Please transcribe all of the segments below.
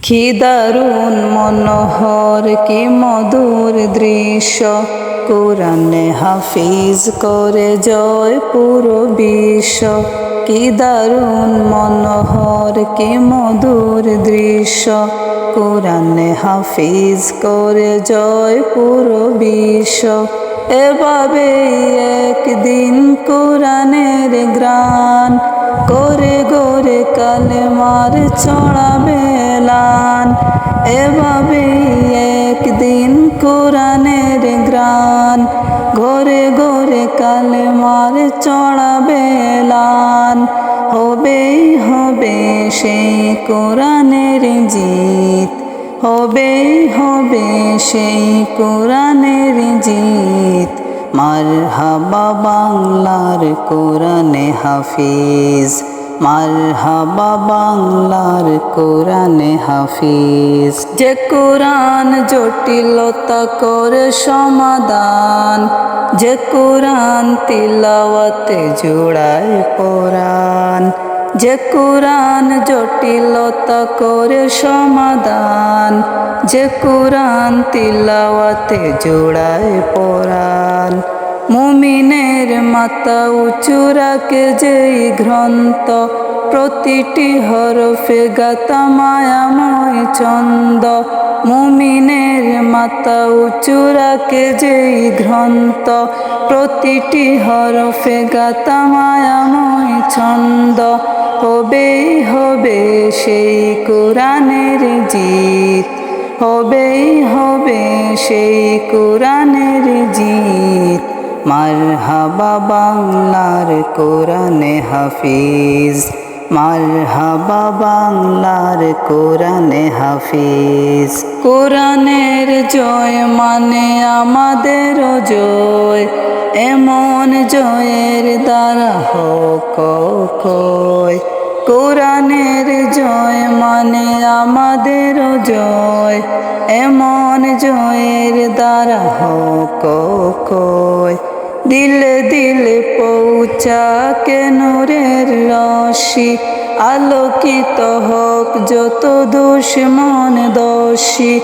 কি দারুণ মনোহর কি মধুর দৃশ্য, কোরআনে হাফিজ করে জয় পুরো বিশ্ব। কি দারুণ মনোহর কি মধুর দৃশ্য, কোরআনে হাফিজ করে জয় পুরো বিশ্ব। এভাবে একদিন কোরআনের গ্রান করে গোরে কালেমার ছড়াবে লান। এভাবে একদিন কোরআনের গ্রান ঘরে ঘরে কালেমার ছড়াবে লান। হবেই হবে সেই কোরআনের জিত, হবেই হবে সেই কোরআনের জিত। মারহাবা বাংলার কোরআনে হাফিজ, মারহাবা বাংলার কোরআনে হাফিজ। যে কোরআন জটিলতা করে সমাধান, যে কোরআন তিলাওয়াতে জোড়ায় পরাণ। যে কোরআন জটিলতা করে সমাধান, যে কোরআন তিলাওয়াতে জোড়ায় পরাণ। মুমিনের মাথা উঁচু রাখে যেই গ্রন্থ, প্রতিটি হরফে গাথা মায়াময় ছন্দ। মুমিনের মাথা উঁচু রাখে যেই গ্রন্থ, প্রতিটি হরফে গাথা মায়াময় ছন্দ। হবেই হবে সেই কোরআনের জিত, হবেই হবে সেই কোরআনের জিত। মারহাবা বাংলার কোরআনে হাফিজ, মারহাবা বাংলার কোরআনে হাফিজ। কোরআনের জয় মানে আমাদের জয়, এমন জয়ের দ্বারা হোক কয়। কোরআনের জয় মানে আমাদের জয়, এমন জয়ের দ্বারা হোক কয়। দিলে দিলে পৌঁছাকে নূরের রশ্মি, আলোকিত হোক যত দুশমন দোষী।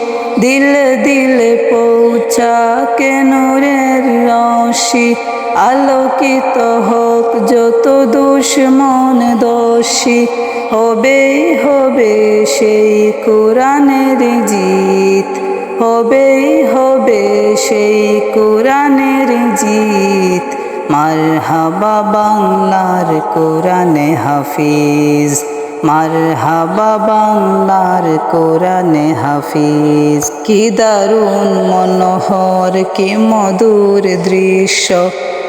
দিলে দিলে পৌঁছাকে নূরের রশ্মি, আলোকিত হোক যত দুশমন দোষী। হবেই হবে সেই কোরআনের জিত, হবেই হবে সেই কোরআনের জিত। মারহাবা বাংলার কোরআনে হাফিজ, মারহাবা বাংলার কোরআনে হাফিজ। কি দারুণ মনোহর কি মধুর দৃশ্য,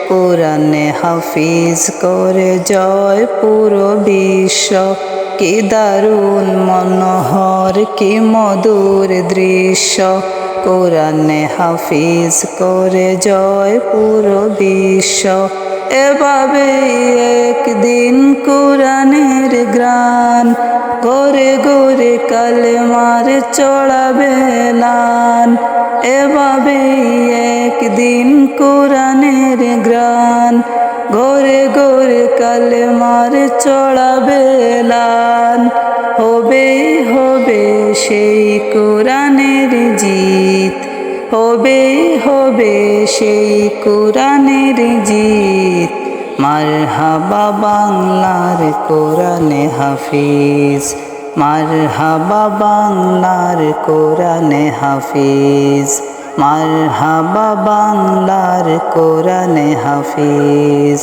কোরআনে হাফিজ করে জয় পুরো বিশ্ব। কি দারুণ মনোহর কি মধুর দৃশ্য, কোরআনে হাফিজ করে জয় পুরো বিশ্ব। এভাবে একদিন কোরআনের গ্রান ঘরে ঘরে কালেমার ছড়াবে লান। এভাবে একদিন কোরআনের গ্রান ঘরে ঘরে কালেমার ছড়াবে লান। হবেই হবে সেই কোরআনের জিত, হবেই হবে সেই কোরআনের জিত। মারহাবা বাংলার কোরআনে হাফিজ, মারহাবা বাংলার কোরআনে হাফিজ, মারহাবা বাংলার কোরআনে হাফিজ।